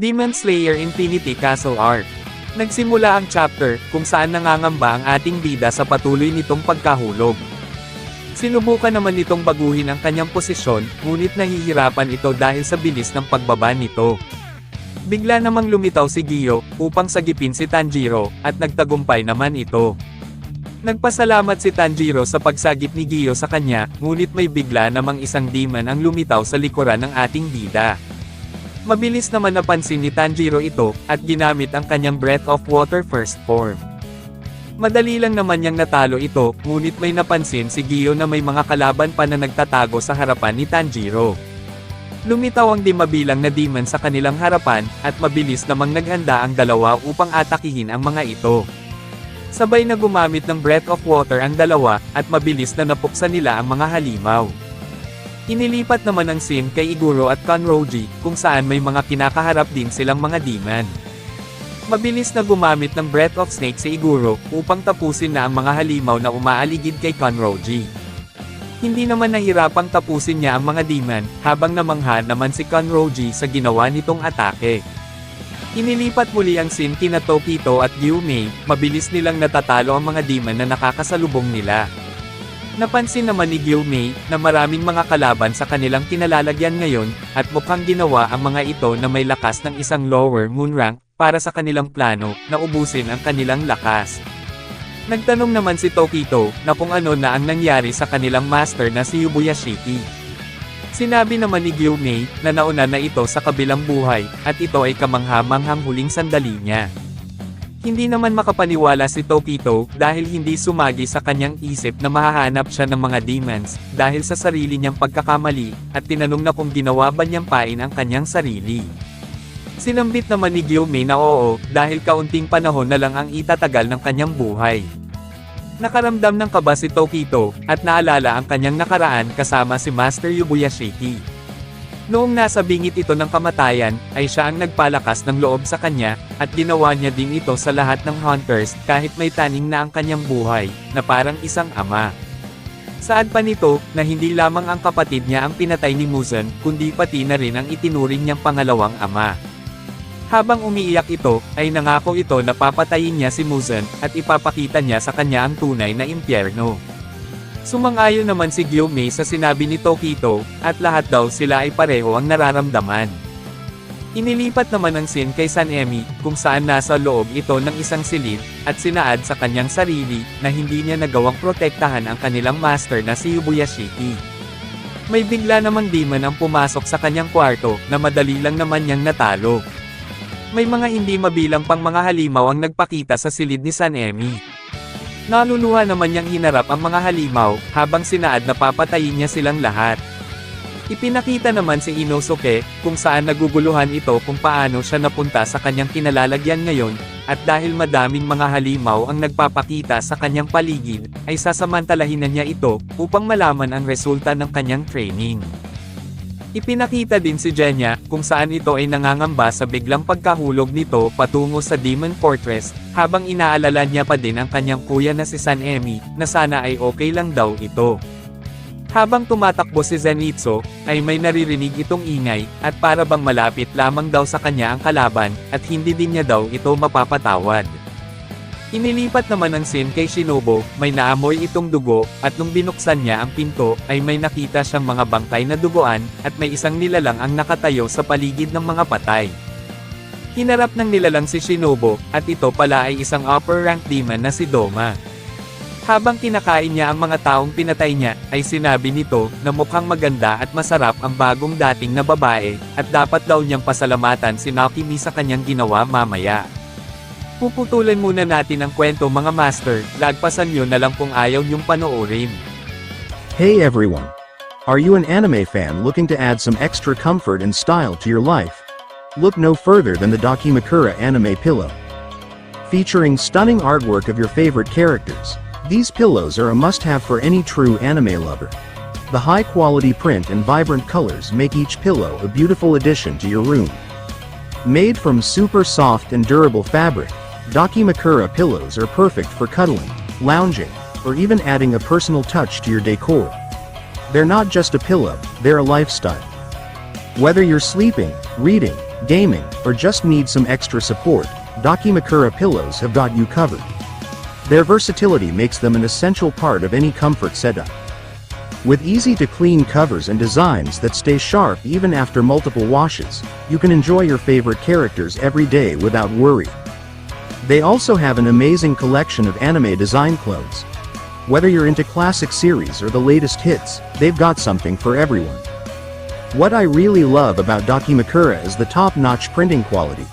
Demon Slayer Infinity Castle Arc. Nagsimula ang chapter, kung saan nangangamba ang ating bida sa patuloy nitong pagkahulog. Sinubukan naman nitong baguhin ang kanyang posisyon, ngunit nahihirapan ito dahil sa bilis ng pagbaba nito. Bigla namang lumitaw si Gyo, upang sagipin si Tanjiro, at nagtagumpay naman ito. Nagpasalamat si Tanjiro sa pagsagip ni Gyo sa kanya, ngunit may bigla namang isang demon ang lumitaw sa likuran ng ating bida. Mabilis naman napansin ni Tanjiro ito, at ginamit ang kanyang Breath of Water first form. Madali lang naman niyang natalo ito, ngunit may napansin si Gyo na may mga kalaban pa na nagtatago sa harapan ni Tanjiro. Lumitaw ang 5 bilang na demon sa kanilang harapan, at mabilis namang naghanda ang dalawa upang atakihin ang mga ito. Sabay na gumamit ng Breath of Water ang dalawa, at mabilis na napuksan nila ang mga halimaw. Inilipat naman ang scene kay Iguro at Kanroji, kung saan may mga kinakaharap din silang mga demon. Mabilis na gumamit ng Breath of Snake si Iguro, upang tapusin na ang mga halimaw na umaaligid kay Kanroji. Hindi naman nahirapang tapusin niya ang mga demon, habang namangha naman si Kanroji sa ginawa nitong atake. Inilipat muli ang scene kina Tokito at Gyumei, mabilis nilang natatalo ang mga demon na nakakasalubong nila. Napansin naman ni Gyumei, na maraming mga kalaban sa kanilang kinalalagyan ngayon, at mukhang ginawa ang mga ito na may lakas ng isang lower moon rank, para sa kanilang plano, na ubusin ang kanilang lakas. Nagtanong naman si Tokito, na kung ano na ang nangyari sa kanilang master na si Yubuyashiki. Sinabi naman ni Gyumei, na nauna na ito sa kabilang buhay, at ito ay kamangha-manghang huling sandali niya. Hindi naman makapaniwala si Tokito, dahil hindi sumagi sa kanyang isip na mahahanap siya ng mga demons, dahil sa sarili niyang pagkakamali, at tinanong na kung ginawa ba niyang pain ang kanyang sarili. Sinambit naman ni Gyumei na oo, dahil kaunting panahon na lang ang itatagal ng kanyang buhay. Nakaramdam ng kaba si Tokito, at naalala ang kanyang nakaraan kasama si Master Yubuyashiki. Noong nasa bingit ito ng kamatayan, ay siya ang nagpalakas ng loob sa kanya, at ginawa niya din ito sa lahat ng hunters, kahit may taning na ang kanyang buhay, na parang isang ama. Saad pa nito, na hindi lamang ang kapatid niya ang pinatay ni Muzan, kundi pati na rin ang itinuring niyang pangalawang ama. Habang umiiyak ito, ay nangako ito na papatayin niya si Muzan, at ipapakita niya sa kanya ang tunay na impyerno. Sumang-ayon naman si Gyumei sa sinabi ni Tokito, at lahat daw sila ay pareho ang nararamdaman. Inilipat naman ang scene kay Sanemi, kung saan nasa loob ito ng isang silid, at sinaad sa kanyang sarili, na hindi niya nagawang protektahan ang kanilang master na si Yubuyashiki. May bigla namang demon ang pumasok sa kanyang kwarto, na madali lang naman niyang natalo. May mga hindi mabilang pang mga halimaw ang nagpakita sa silid ni Sanemi. Naluluha naman niyang hinarap ang mga halimaw, habang sinaad na papatayin niya silang lahat. Ipinakita naman si Inosuke, kung saan naguguluhan ito kung paano siya napunta sa kanyang kinalalagyan ngayon, at dahil madaming mga halimaw ang nagpapakita sa kanyang paligid, ay sasamantalahin na niya ito, upang malaman ang resulta ng kanyang training. Ipinakita din si Genya, kung saan ito ay nangangamba sa biglang pagkahulog nito patungo sa Demon Fortress, habang inaalala niya pa din ang kanyang kuya na si Sanemi, na sana ay okay lang daw ito. Habang tumatakbo si Zenitsu, ay may naririnig itong ingay, at para bang malapit lamang daw sa kanya ang kalaban, at hindi din niya daw ito mapapatawad. Inilipat naman ang scene kay Shinobu, may naamoy itong dugo, at nung binuksan niya ang pinto, ay may nakita siyang mga bangkay na duguan, at may isang nilalang ang nakatayo sa paligid ng mga patay. Hinarap ng nilalang si Shinobu, at ito pala ay isang upper rank demon na si Doma. Habang kinakain niya ang mga taong pinatay niya, ay sinabi nito, na mukhang maganda at masarap ang bagong dating na babae, at dapat daw niyang pasalamatan si Nakimi sa kanyang ginawa mamaya. Puputulan muna natin ang kwento mga master, lagpasan nyo na lang kung ayaw nyong panoorin. Hey everyone! Are you an anime fan looking to add some extra comfort and style to your life? Look no further than the Dakimakura Anime Pillow. Featuring stunning artwork of your favorite characters, these pillows are a must-have for any true anime lover. The high-quality print and vibrant colors make each pillow a beautiful addition to your room. Made from super soft and durable fabric, Dakimakura pillows are perfect for cuddling, lounging, or even adding a personal touch to your decor. They're not just a pillow, they're a lifestyle. Whether you're sleeping, reading, gaming, or just need some extra support, Dakimakura pillows have got you covered. Their versatility makes them an essential part of any comfort setup. With easy-to-clean covers and designs that stay sharp even after multiple washes, you can enjoy your favorite characters every day without worry. They also have an amazing collection of anime design clothes. Whether you're into classic series or the latest hits, they've got something for everyone. What I really love about Dakimakura is the top-notch printing quality.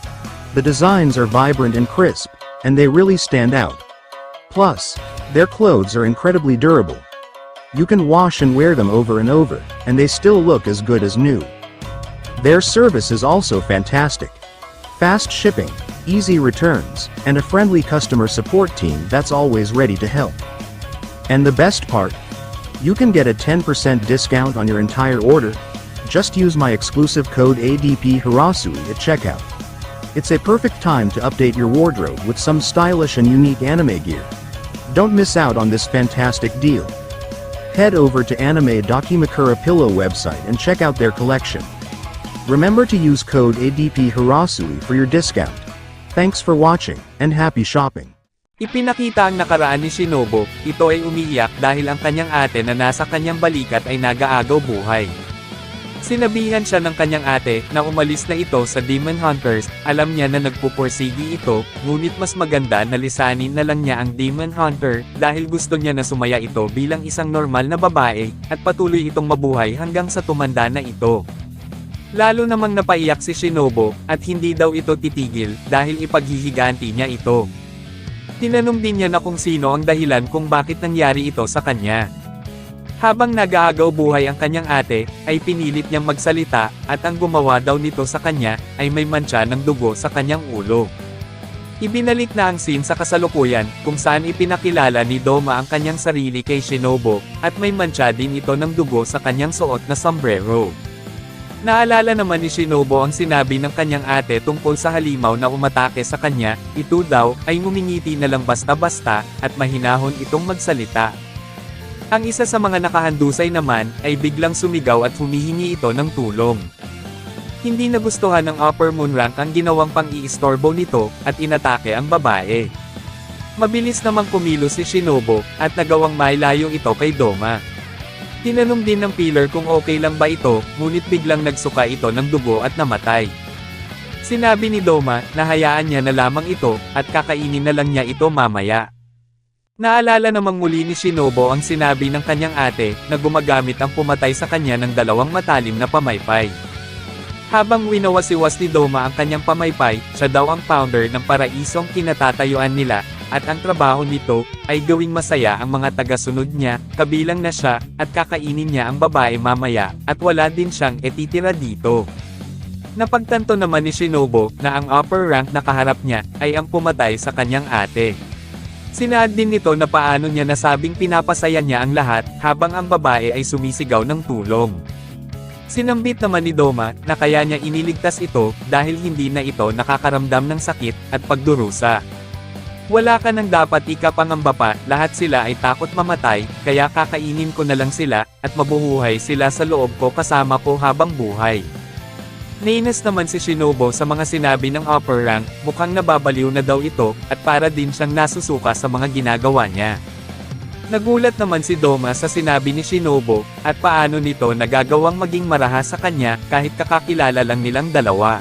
The designs are vibrant and crisp, and they really stand out. Plus, their clothes are incredibly durable. You can wash and wear them over and over, and they still look as good as new. Their service is also fantastic. Fast shipping, easy returns, and a friendly customer support team that's always ready to help. And the best part? You can get a 10% discount on your entire order. Just use my exclusive code ADP Hirasui at checkout. It's a perfect time to update your wardrobe with some stylish and unique anime gear. Don't miss out on this fantastic deal. Head over to Anime Dakimakura Pillow website and check out their collection. Remember to use code ADP Hirasui for your discount. Thanks for watching, and happy shopping! Ipinakita ang nakaraan ni Shinobu, ito ay umiiyak dahil ang kanyang ate na nasa kanyang balikat ay nag-aagaw buhay. Sinabihan siya ng kanyang ate na umalis na ito sa Demon Hunters, alam niya na nagpupursigi ito, ngunit mas maganda na lisanin na lang niya ang Demon Hunter dahil gusto niya na sumaya ito bilang isang normal na babae at patuloy itong mabuhay hanggang sa tumanda na ito. Lalo namang napaiyak si Shinobu at hindi daw ito titigil dahil ipaghihiganti niya ito. Tinanong din niya na kung sino ang dahilan kung bakit nangyari ito sa kanya. Habang nag-aagaw buhay ang kanyang ate, ay pinilit niyang magsalita, at ang gumawa daw nito sa kanya, ay may mantsa ng dugo sa kanyang ulo. Ibinalik na ang scene sa kasalukuyan, kung saan ipinakilala ni Doma ang kanyang sarili kay Shinobu, at may mantsa din ito ng dugo sa kanyang suot na sombrero. Naalala naman ni Shinobu ang sinabi ng kanyang ate tungkol sa halimaw na umatake sa kanya, ito daw, ay ngumingiti na lang basta-basta, at mahinahon itong magsalita. Ang isa sa mga nakahandusay naman, ay biglang sumigaw at humihingi ito ng tulong. Hindi nagustuhan ng Upper Moon Rank ang ginawang pang-iistorbo nito, at inatake ang babae. Mabilis namang kumilos si Shinobu, at nagawang mailayo ito kay Doma. Tinanong din ng Pillar kung okay lang ba ito, ngunit biglang nagsuka ito ng dugo at namatay. Sinabi ni Doma na hayaan niya na lamang ito, at kakainin na lang niya ito mamaya. Naalala namang muli ni Shinobu ang sinabi ng kanyang ate, na gumagamit ang pumatay sa kanya ng dalawang matalim na pamaypay. Habang winawasiwas ni Doma ang kanyang pamaypay, siya daw ang founder ng paraisong kinatatayuan nila, at ang trabaho nito, ay gawing masaya ang mga tagasunod niya, kabilang na siya, at kakainin niya ang babae mamaya, at wala din siyang etitira dito. Napagtanto naman ni Shinobu, na ang upper rank na kaharap niya, ay ang pumatay sa kanyang ate. Sinaad din nito na paano niya nasabing pinapasaya niya ang lahat, habang ang babae ay sumisigaw ng tulong. Sinambit naman ni Doma, na kaya niya iniligtas ito, dahil hindi na ito nakakaramdam ng sakit, at pagdurusa. Wala ka nang dapat ikapangamba pa, lahat sila ay takot mamatay, kaya kakainin ko na lang sila, at mabubuhay sila sa loob ko kasama ko habang buhay. Nainis naman si Shinobu sa mga sinabi ng upper rank, mukhang nababaliw na daw ito, at para din siyang nasusuka sa mga ginagawa niya. Nagulat naman si Doma sa sinabi ni Shinobu, at paano nito nagagawang maging marahas sa kanya kahit kakakilala lang nilang dalawa.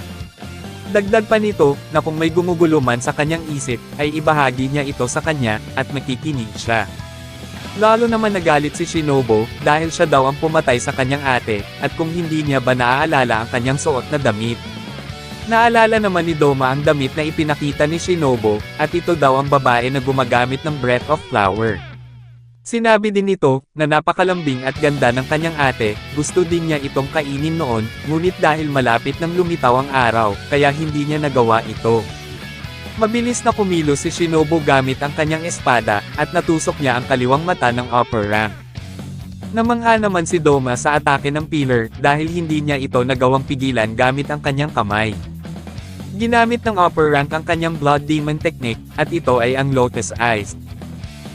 Dagdag pa nito, na kung may gumugulo man sa kanyang isip, ay ibahagi niya ito sa kanya, at makikinig siya. Lalo naman nagalit si Shinobu, dahil siya daw ang pumatay sa kanyang ate, at kung hindi niya ba naaalala ang kanyang suot na damit. Naalala naman ni Doma ang damit na ipinakita ni Shinobu, at ito daw ang babae na gumagamit ng Breath of Flower. Sinabi din nito, na napakalambing at ganda ng kanyang ate, gusto din niya itong kainin noon, ngunit dahil malapit nang lumitaw ang araw, kaya hindi niya nagawa ito. Mabilis na kumilos si Shinobu gamit ang kanyang espada, at natusok niya ang kaliwang mata ng upper rank. Namangha naman si Doma sa atake ng Pillar, dahil hindi niya ito nagawang pigilan gamit ang kanyang kamay. Ginamit ng upper rank ang kanyang Blood Demon technique, at ito ay ang Lotus Eyes.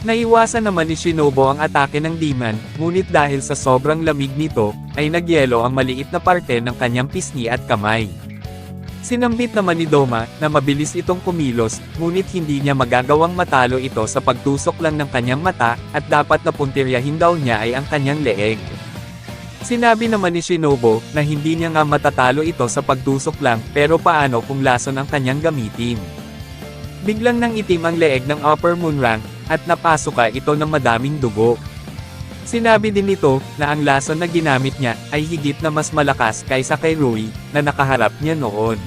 Naiwasan naman ni Shinobu ang atake ng demon, ngunit dahil sa sobrang lamig nito, ay nagyelo ang maliit na parte ng kanyang pisngi at kamay. Sinambit naman ni Doma na mabilis itong kumilos, ngunit hindi niya magagawang matalo ito sa pagtusok lang ng kanyang mata, at dapat na puntiryahin daw niya ay ang kanyang leeg. Sinabi naman ni Shinobu na hindi niya nga matatalo ito sa pagtusok lang, pero paano kung lason ang kanyang gamitin. Biglang nang itim ang leeg ng Upper Moon Rank, at napasuka ito ng madaming dugo. Sinabi din nito na ang lason na ginamit niya ay higit na mas malakas kaysa kay Rui na nakaharap niya noon.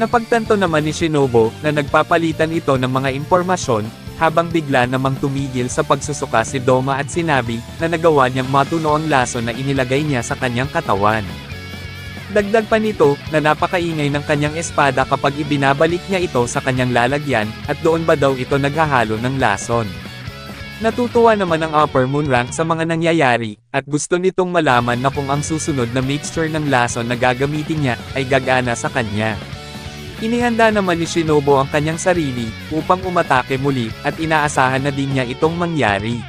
Napagtanto naman ni Shinobu na nagpapalitan ito ng mga impormasyon, habang bigla namang tumigil sa pagsusuka si Doma at sinabi na nagawa niyang matuno ang lason na inilagay niya sa kanyang katawan. Dagdag pa nito na napakaingay ng kanyang espada kapag ibinabalik niya ito sa kanyang lalagyan, at doon ba daw ito naghahalo ng lason. Natutuwa naman ang Upper Moon Rank sa mga nangyayari, at gusto nitong malaman na kung ang susunod na mixture ng lason na gagamitin niya ay gagana sa kanya. Inihanda naman ni Shinobu ang kanyang sarili upang umatake muli, at inaasahan na din niya itong mangyari.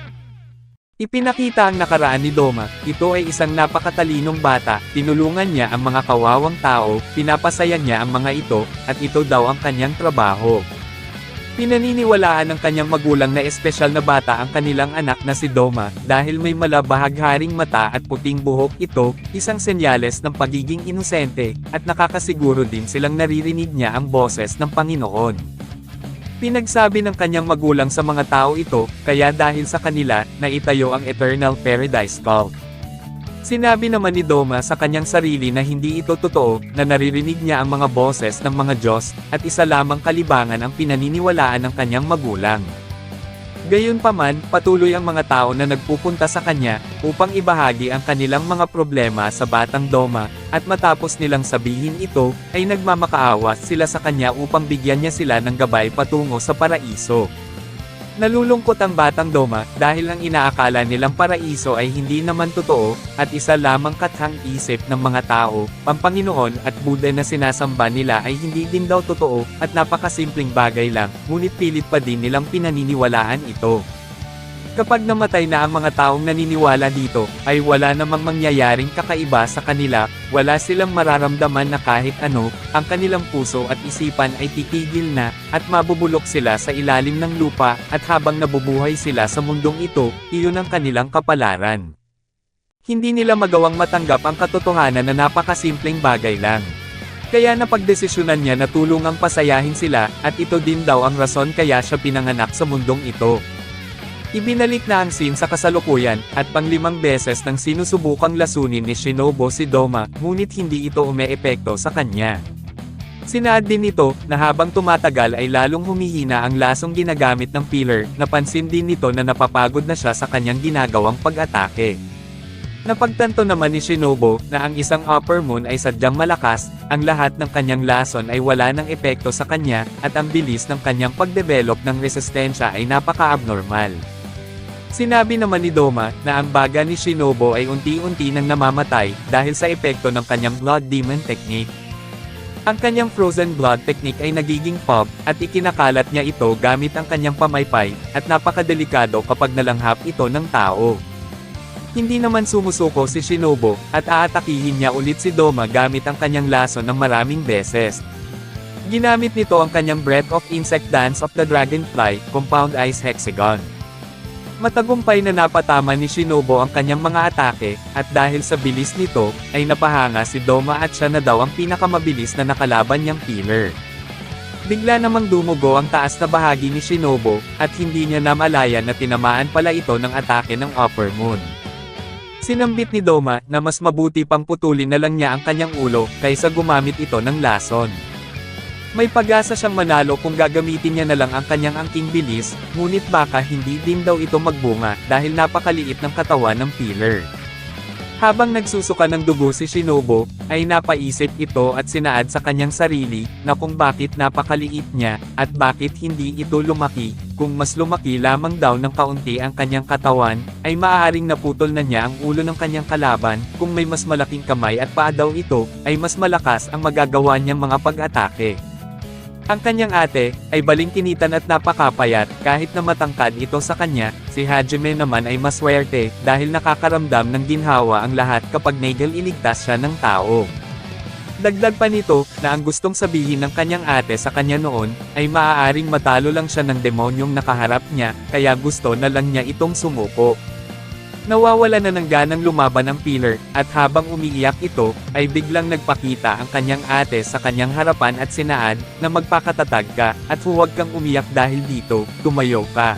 Ipinakita ang nakaraan ni Doma, ito ay isang napakatalinong bata, tinulungan niya ang mga kawawang tao, pinapasaya niya ang mga ito, at ito daw ang kanyang trabaho. Pinaniniwalaan ng kanyang magulang na espesyal na bata ang kanilang anak na si Doma, dahil may malabahagharing mata at puting buhok ito, isang senyales ng pagiging inosente, at nakakasiguro din silang naririnig niya ang boses ng Panginoon. Pinagsabi ng kanyang magulang sa mga tao ito, kaya dahil sa kanila, naitayo ang Eternal Paradise Cult. Sinabi naman ni Doma sa kanyang sarili na hindi ito totoo, na naririnig niya ang mga boses ng mga Diyos, at isa lamang kalibangan ang pinaniniwalaan ng kanyang magulang. Gayunpaman, patuloy ang mga tao na nagpupunta sa kanya, upang ibahagi ang kanilang mga problema sa batang Doma, at matapos nilang sabihin ito, ay nagmamakaawa sila sa kanya upang bigyan niya sila ng gabay patungo sa paraiso. Nalulungkot ang batang Doma, dahil ang inaakala nilang paraiso ay hindi naman totoo, at isa lamang kathang isip ng mga tao, Pampanginoon at Buddha na sinasamba nila ay hindi din daw totoo, at napakasimpleng bagay lang, ngunit pilit pa din nilang pinaniniwalaan ito. Kapag namatay na ang mga taong naniniwala dito, ay wala namang mangyayaring kakaiba sa kanila, wala silang mararamdaman na kahit ano, ang kanilang puso at isipan ay titigil na, at mabubulok sila sa ilalim ng lupa, at habang nabubuhay sila sa mundong ito, iyon ang kanilang kapalaran. Hindi nila magawang matanggap ang katotohanan na napakasimpleng bagay lang. Kaya napagdesisyonan niya na tulungang pasayahin sila, at ito din daw ang rason kaya siya pinanganak sa mundong ito. Ibinalik na ang scene sa kasalukuyan, at pang-5 beses nang sinusubukang lasunin ni Shinobu si Doma, ngunit hindi ito umeepekto sa kanya. Sinaad din nito, na habang tumatagal ay lalong humihina ang lasong ginagamit ng pillar, napansin din nito na napapagod na siya sa kanyang ginagawang pag-atake. Napagtanto naman ni Shinobu, na ang isang Upper Moon ay sadyang malakas, ang lahat ng kanyang lason ay wala ng epekto sa kanya, at ang bilis ng kanyang pagdevelop ng resistensya ay napaka-abnormal. Sinabi naman ni Doma, na ang baga ni Shinobu ay unti-unti nang namamatay, dahil sa epekto ng kanyang Blood Demon Technique. Ang kanyang Frozen Blood Technique ay nagiging pulp, at ikinakalat niya ito gamit ang kanyang pamaypay, at napakadelikado kapag nalanghap ito ng tao. Hindi naman sumusuko si Shinobu, at aatakihin niya ulit si Doma gamit ang kanyang lason ng maraming beses. Ginamit nito ang kanyang Breath of Insect Dance of the Dragonfly, Compound Ice Hexagon. Matagumpay na napatama ni Shinobu ang kanyang mga atake, at dahil sa bilis nito, ay napahanga si Doma at siya na daw ang pinakamabilis na nakalaban niyang pillar. Bigla namang dumugo ang taas na bahagi ni Shinobu, at hindi niya namalayan na tinamaan pala ito ng atake ng Upper Moon. Sinambit ni Doma na mas mabuti pang putulin na lang niya ang kanyang ulo, kaysa gumamit ito ng lason. May pag-asa siyang manalo kung gagamitin niya na lang ang kanyang angking bilis, ngunit baka hindi din daw ito magbunga dahil napakaliit ng katawan ng pillar. Habang nagsusuka ng dugo si Shinobu, ay napaisip ito at sinaad sa kanyang sarili, na kung bakit napakaliit niya, at bakit hindi ito lumaki, kung mas lumaki lamang daw ng kaunti ang kanyang katawan, ay maaaring naputol na niya ang ulo ng kanyang kalaban, kung may mas malaking kamay at paa daw ito, ay mas malakas ang magagawa niyang mga pag-atake. Ang kanyang ate, ay balingkinitan at napakapayat, kahit na matangkad ito sa kanya, si Hajime naman ay maswerte, dahil nakakaramdam ng ginhawa ang lahat kapag iligtas siya ng tao. Dagdag pa nito, na ang gustong sabihin ng kanyang ate sa kanya noon, ay maaaring matalo lang siya ng demonyong nakaharap niya, kaya gusto na lang niya itong sumuko. Nawawala na ng ganang lumaban ang Pillar, at habang umiiyak ito, ay biglang nagpakita ang kanyang ate sa kanyang harapan at sinaad, na magpakatatag ka, at huwag kang umiyak dahil dito, tumayo ka.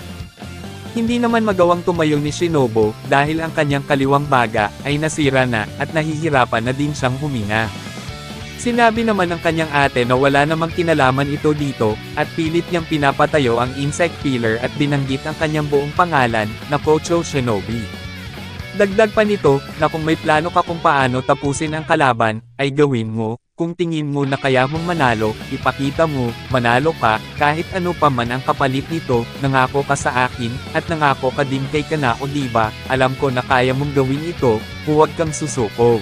Hindi naman magawang tumayo ni Shinobu, dahil ang kanyang kaliwang baga, ay nasira na, at nahihirapan na din siyang huminga. Sinabi naman ng kanyang ate na wala namang kinalaman ito dito, at pilit niyang pinapatayo ang insect pillar at binanggit ang kanyang buong pangalan, na Kocho Shinobi. Dagdag pa nito, na kung may plano ka kung paano tapusin ang kalaban, ay gawin mo, kung tingin mo na kaya mong manalo, ipakita mo, manalo ka, kahit ano pa man ang kapalit nito, nangako ka sa akin, at nangako ka din kay Kanao diba, alam ko na kaya mong gawin ito, huwag kang susuko.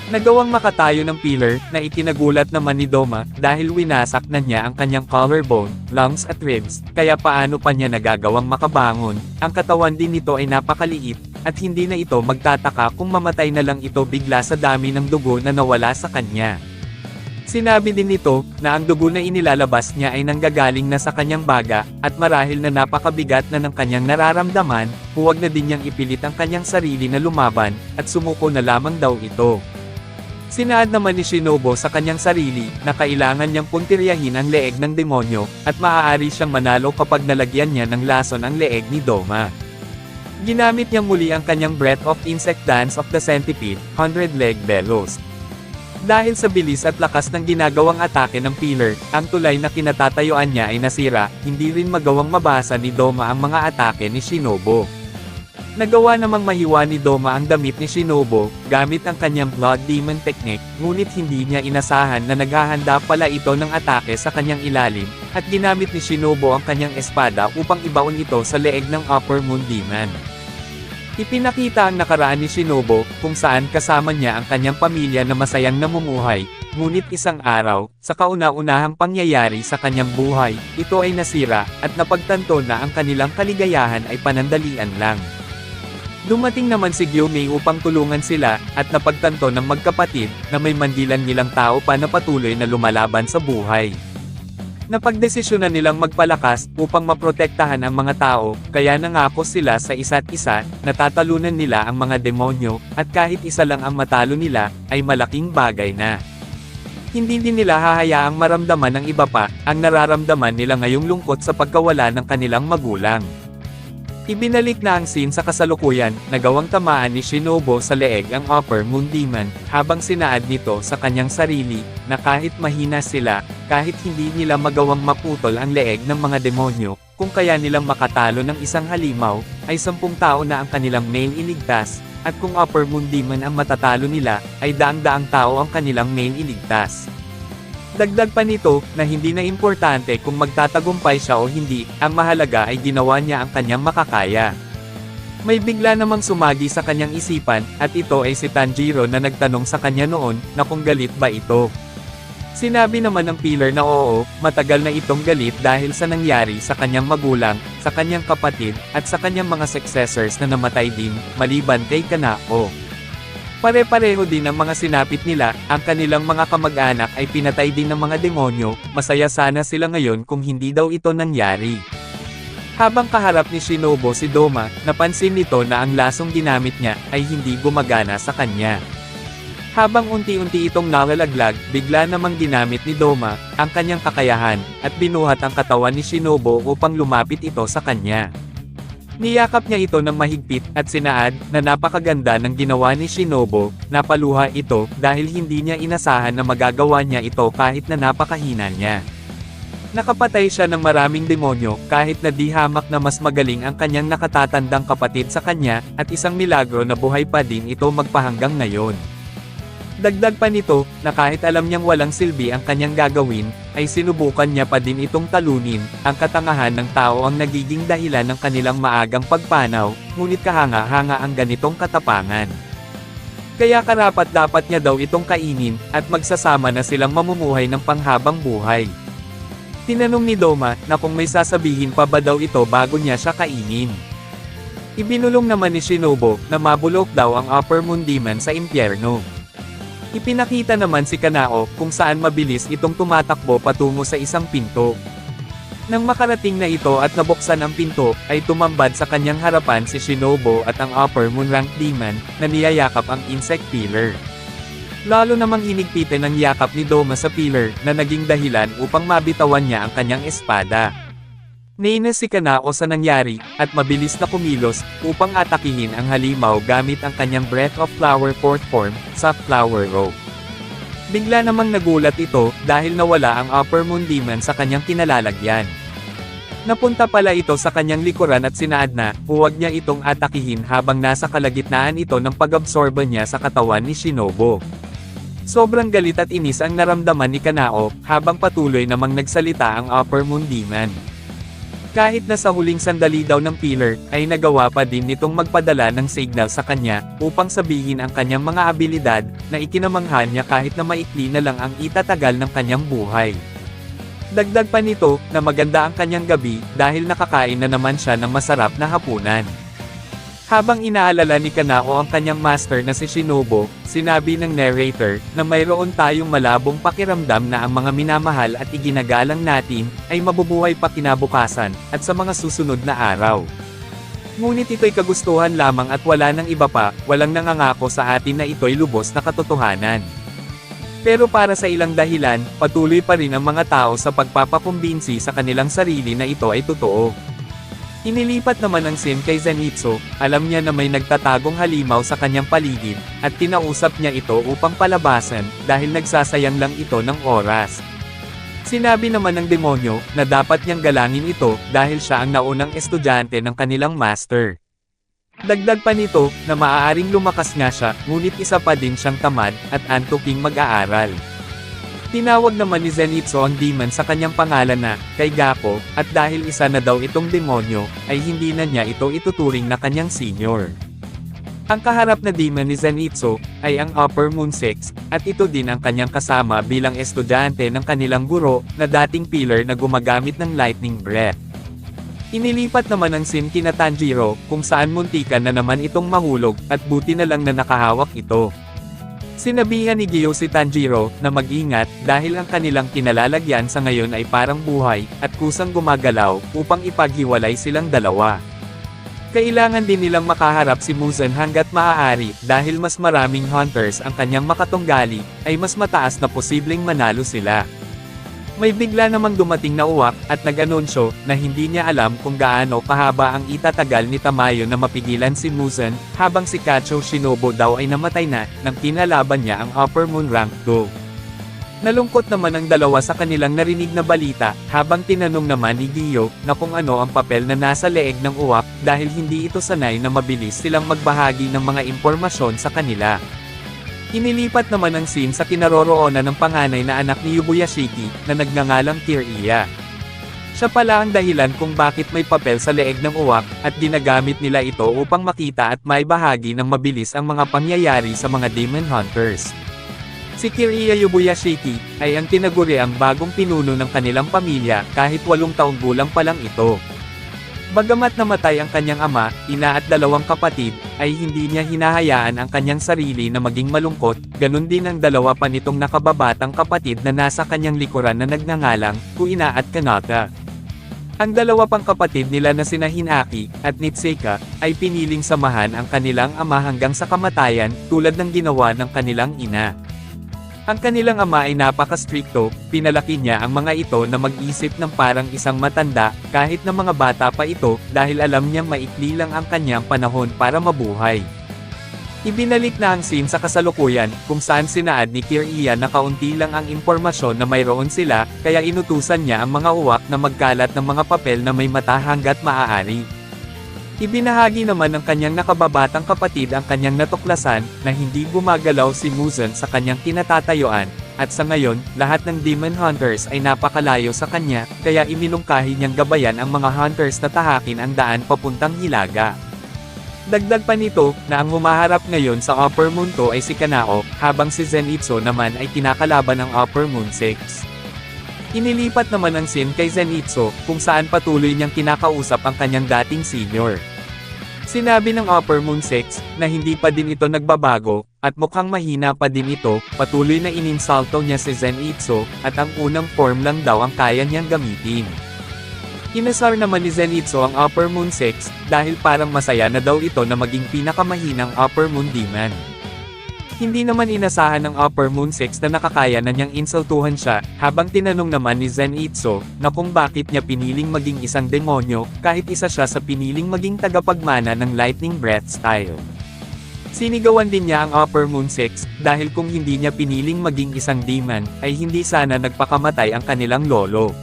Nagawang makatayo ng Pillar, na itinagulat naman ni Doma, dahil winasak na niya ang kanyang collarbone, lungs at ribs, kaya paano pa niya nagagawang makabangon, ang katawan din nito ay napakaliit, at hindi na ito magtataka kung mamatay na lang ito bigla sa dami ng dugo na nawala sa kanya. Sinabi din nito, na ang dugo na inilalabas niya ay nanggagaling na sa kanyang baga, at marahil na napakabigat na ng kanyang nararamdaman, huwag na din niyang ipilit ang kanyang sarili na lumaban, at sumuko na lamang daw ito. Sinaad naman ni Shinobu sa kanyang sarili, na kailangan niyang puntiryahin ang leeg ng demonyo, at maaari siyang manalo kapag nalagyan niya ng lason ang leeg ni Doma. Ginamit niya muli ang kanyang Breath of Insect Dance of the Centipede, 100-leg bellows. Dahil sa bilis at lakas ng ginagawang atake ng Pillar, ang tulay na kinatatayuan niya ay nasira, hindi rin magawang mabasa ni Doma ang mga atake ni Shinobu. Nagawa namang mahiwa ni Doma ang damit ni Shinobu, gamit ang kanyang Blood Demon Technique, ngunit hindi niya inasahan na naghahanda pala ito ng atake sa kanyang ilalim, at ginamit ni Shinobu ang kanyang espada upang ibaon ito sa leeg ng Upper Moon Demon. Ipinakita ang nakaraan ni Shinobu, kung saan kasama niya ang kanyang pamilya na masayang namumuhay, ngunit isang araw, sa kauna-unahang pangyayari sa kanyang buhay, ito ay nasira, at napagtanto na ang kanilang kaligayahan ay panandalian lang. Dumating naman si Gyomei upang tulungan sila, at napagtanto ng magkapatid, na may mandilan nilang tao pa na patuloy na lumalaban sa buhay. Napagdesisyonan nilang magpalakas, upang maprotektahan ang mga tao, kaya nangako sila sa isa't isa, na tatalunan nila ang mga demonyo, at kahit isa lang ang matalo nila, ay malaking bagay na. Hindi din nila hahayaang maramdaman ng iba pa, ang nararamdaman nila ngayong lungkot sa pagkawala ng kanilang magulang. Ibinalik na ang scene sa kasalukuyan, nagawang tamaan ni Shinobu sa leeg ang Upper Moon Demon, habang sinaad nito sa kanyang sarili, na kahit mahina sila, kahit hindi nila magawang maputol ang leeg ng mga demonyo, kung kaya nilang makatalo ng isang halimaw, ay 10 tao na ang kanilang main iligtas, at kung Upper Moon Demon ang matatalo nila, ay daang-daang tao ang kanilang main iligtas. Dagdag pa nito, na hindi na importante kung magtatagumpay siya o hindi, ang mahalaga ay ginawa niya ang kanyang makakaya. May bigla namang sumagi sa kanyang isipan, at ito ay si Tanjiro na nagtanong sa kanya noon, na kung galit ba ito. Sinabi naman ng Pillar na oo, matagal na itong galit dahil sa nangyari sa kanyang magulang, sa kanyang kapatid, at sa kanyang mga successors na namatay din, maliban kay Kanao. Pare-pareho din ang mga sinapit nila, ang kanilang mga kamag-anak ay pinatay din ng mga demonyo, masaya sana sila ngayon kung hindi daw ito nangyari. Habang kaharap ni Shinobu si Doma, napansin nito na ang lasong ginamit niya, ay hindi gumagana sa kanya. Habang unti-unti itong nalalaglag, bigla namang ginamit ni Doma, ang kanyang kakayahan, at binuhat ang katawan ni Shinobu upang lumapit ito sa kanya. Niyakap niya ito ng mahigpit, at sinaad, na napakaganda ng ginawa ni Shinobu, napaluha ito, dahil hindi niya inasahan na magagawa niya ito kahit na napakahina niya. Nakapatay siya ng maraming demonyo, kahit na di hamak na mas magaling ang kanyang nakatatandang kapatid sa kanya, at isang milagro na buhay pa din ito magpahanggang ngayon. Dagdag pa nito, na kahit alam niyang walang silbi ang kanyang gagawin, ay sinubukan niya pa din itong talunin, ang katangahan ng tao ang nagiging dahilan ng kanilang maagang pagpanaw, ngunit kahanga-hanga ang ganitong katapangan. Kaya karapat-dapat niya daw itong kainin, at magsasama na silang mamumuhay ng panghabang buhay. Tinanong ni Doma, na kung may sasabihin pa ba daw ito bago niya siya kainin. Ibinulong naman ni Shinobu, na mabulok daw ang Upper Moon Demon sa impyerno. Ipinakita naman si Kanao kung saan mabilis itong tumatakbo patungo sa isang pinto. Nang makarating na ito at nabuksan ang pinto, ay tumambad sa kanyang harapan si Shinobu at ang Upper Moon Rank Demon, na niyayakap ang Insect Pillar. Lalo namang inigpitin ang yakap ni Doma sa pillar, na naging dahilan upang mabitawan niya ang kanyang espada. Nainis si Kanao sa nangyari, at mabilis na kumilos, upang atakihin ang halimaw gamit ang kanyang Breath of Flower fourth form, sa Flower Robe. Bigla namang nagulat ito, dahil nawala ang Upper Moon Demon sa kanyang kinalalagyan. Napunta pala ito sa kanyang likuran at sinaad na, huwag niya itong atakihin habang nasa kalagitnaan ito ng pag-absorba niya sa katawan ni Shinobu. Sobrang galit at inis ang naramdaman ni Kanao, habang patuloy namang nagsalita ang Upper Moon Demon. Kahit na sa huling sandali daw ng pillar, ay nagawa pa din nitong magpadala ng signal sa kanya, upang sabihin ang kanyang mga abilidad, na ikinamangha niya kahit na maikli na lang ang itatagal ng kanyang buhay. Dagdag pa nito, na maganda ang kanyang gabi, dahil nakakain na naman siya ng masarap na hapunan. Habang inaalala ni Kanao ang kanyang master na si Shinobu, sinabi ng narrator, na mayroon tayong malabong pakiramdam na ang mga minamahal at iginagalang natin, ay mabubuhay pa kinabukasan, at sa mga susunod na araw. Ngunit ito'y kagustuhan lamang at wala nang iba pa, walang nangangako sa atin na ito'y lubos na katotohanan. Pero para sa ilang dahilan, patuloy pa rin ang mga tao sa pagpapakumbinsi sa kanilang sarili na ito ay totoo. Inilipat naman ang scene kay Zenitsu, alam niya na may nagtatagong halimaw sa kanyang paligid, at kinausap niya ito upang palabasan, dahil nagsasayang lang ito ng oras. Sinabi naman ng demonyo, na dapat niyang galangin ito, dahil siya ang naunang estudyante ng kanilang master. Dagdag pa nito, na maaaring lumakas nga siya, ngunit isa pa din siyang tamad, at antuking mag-aaral. Tinawag naman ni Zenitsu ang demon sa kanyang pangalan na, kay Gakko, at dahil isa na daw itong demonyo, ay hindi na niya ito ituturing na kanyang senior. Ang kaharap na demon ni Zenitsu, ay ang Upper Moon 6, at ito din ang kanyang kasama bilang estudyante ng kanilang guro, na dating pillar na gumagamit ng lightning breath. Inilipat naman ang scene kina Tanjiro, kung saan muntikan na naman itong mahulog, at buti na lang na nakahawak ito. Sinabihan ni Gyo si Tanjiro, na mag-ingat, dahil ang kanilang kinalalagyan sa ngayon ay parang buhay, at kusang gumagalaw, upang ipaghiwalay silang dalawa. Kailangan din nilang makaharap si Muzan hanggat maaari, dahil mas maraming hunters ang kanyang makatunggali, ay mas mataas na posibleng manalo sila. May bigla namang dumating na uwak, at nag-anunsyo, na hindi niya alam kung gaano kahaba ang itatagal ni Tamayo na mapigilan si Muzan, habang si Kacho Shinobu daw ay namatay na, nang kinalaban niya ang Upper Moon Rank 2. Nalungkot naman ang dalawa sa kanilang narinig na balita, habang tinanong naman ni Gyo, na kung ano ang papel na nasa leeg ng uwak, dahil hindi ito sanay na mabilis silang magbahagi ng mga impormasyon sa kanila. Inilipat naman ang scene sa kinaroroonan ng panganay na anak ni Yubuyashiki, na nagngangalang Kiriya. Siya pala ang dahilan kung bakit may papel sa leeg ng uwak, at ginagamit nila ito upang makita at maibahagi ng mabilis ang mga pangyayari sa mga demon hunters. Si Kiriya Yubuyashiki, ay ang tinaguriang bagong pinuno ng kanilang pamilya, kahit 8 taong gulang pa lang ito. Bagamat namatay ang kanyang ama, ina at 2 kapatid, ay hindi niya hinahayaan ang kanyang sarili na maging malungkot, ganun din ang 2 pa nitong nakababatang kapatid na nasa kanyang likuran na nagngangalang, Kuina at Kanata. Ang 2 pang kapatid nila na sina Hinaki, at Nitseka, ay piniling samahan ang kanilang ama hanggang sa kamatayan, tulad ng ginawa ng kanilang ina. Ang kanilang ama ay napaka-strikto, pinalaki niya ang mga ito na mag-isip ng parang isang matanda, kahit na mga bata pa ito, dahil alam niyang maikli lang ang kanyang panahon para mabuhay. Ibinalik na ang scene sa kasalukuyan, kung saan sinaad ni Kiriya na kaunti lang ang impormasyon na mayroon sila, kaya inutusan niya ang mga uwak na magkalat ng mga papel na may mata hanggat maaari. Ibinahagi naman ng kanyang nakababatang kapatid ang kanyang natuklasan, na hindi gumagalaw si Muzan sa kanyang kinatatayuan, at sa ngayon, lahat ng demon hunters ay napakalayo sa kanya, kaya iminungkahi niyang gabayan ang mga hunters na tahakin ang daan papuntang Hilaga. Dagdag pa nito, na ang humaharap ngayon sa Upper Moon 2 ay si Kanao, habang si Zenitsu naman ay kinakalaban ng Upper Moon 6. Inilipat naman ang scene kay Zenitsu, kung saan patuloy niyang kinakausap ang kanyang dating senior. Sinabi ng Upper Moon 6, na hindi pa din ito nagbabago, at mukhang mahina pa din ito, patuloy na ininsulto niya si Zenitsu, at ang unang form lang daw ang kaya niyang gamitin. Inasar naman ni Zenitsu ang Upper Moon 6, dahil parang masaya na daw ito na maging pinakamahinang Upper Moon Demon. Hindi naman inasahan ng Upper Moon 6 na nakakaya na niyang insultuhan siya, habang tinanong naman ni Zenitsu, na kung bakit niya piniling maging isang demonyo, kahit isa siya sa piniling maging tagapagmana ng Lightning Breath style. Sinigawan din niya ang Upper Moon 6, dahil kung hindi niya piniling maging isang demon, ay hindi sana nagpakamatay ang kanilang lolo.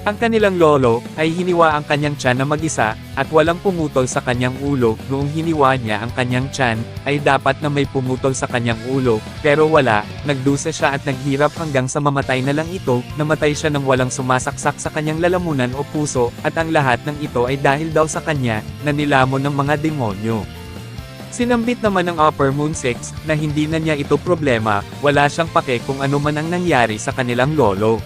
Ang kanilang lolo, ay hiniwa ang kanyang tiyan na mag-isa, at walang pumutol sa kanyang ulo. Noong hiniwa niya ang kanyang tiyan, ay dapat na may pumutol sa kanyang ulo, pero wala, nagdusa siya at naghirap hanggang sa mamatay na lang ito, namatay siya nang walang sumasaksak sa kanyang lalamunan o puso, at ang lahat ng ito ay dahil daw sa kanya, na nilamon ng mga demonyo. Sinambit naman ng Upper Moon 6, na hindi na niya ito problema, wala siyang pake kung ano man ang nangyari sa kanilang lolo.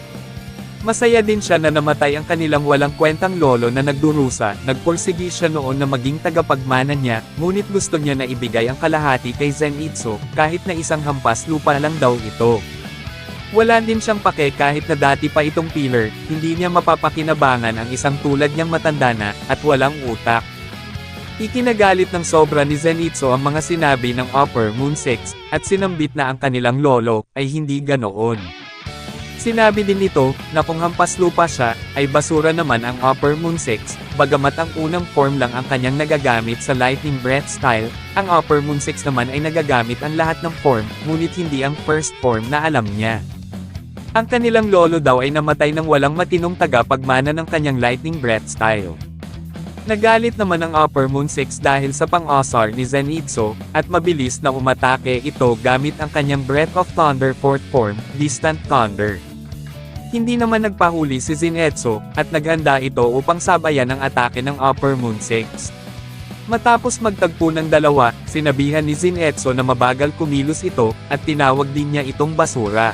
Masaya din siya na namatay ang kanilang walang kwentang lolo na nagdurusa, nagpursigi siya noon na maging tagapagmana niya, ngunit gusto niya na ibigay ang kalahati kay Zenitsu, kahit na isang hampas lupa lang daw ito. Wala din siyang pake kahit na dati pa itong pillar, hindi niya mapapakinabangan ang isang tulad niyang matanda na, at walang utak. Ikinagalit ng sobra ni Zenitsu ang mga sinabi ng Upper Moon 6, at sinambit na ang kanilang lolo, ay hindi ganoon. Sinabi din nito, na kung hampas lupa siya, ay basura naman ang Upper Moon 6, bagamat ang unang form lang ang kanyang nagagamit sa Lightning Breath style, ang Upper Moon 6 naman ay nagagamit ang lahat ng form, ngunit hindi ang first form na alam niya. Ang kanilang lolo daw ay namatay ng walang matinong tagapagmana ng kanyang Lightning Breath style. Nagalit naman ang Upper Moon 6 dahil sa pang-asar ni Zenitsu, at mabilis na umatake ito gamit ang kanyang Breath of Thunder 4th form, Distant Thunder. Hindi naman nagpahuli si Zenitsu, at naghanda ito upang sabayan ang atake ng Upper Moon 6. Matapos magtagpo ng dalawa, sinabihan ni Zenitsu na mabagal kumilos ito, at tinawag din niya itong basura.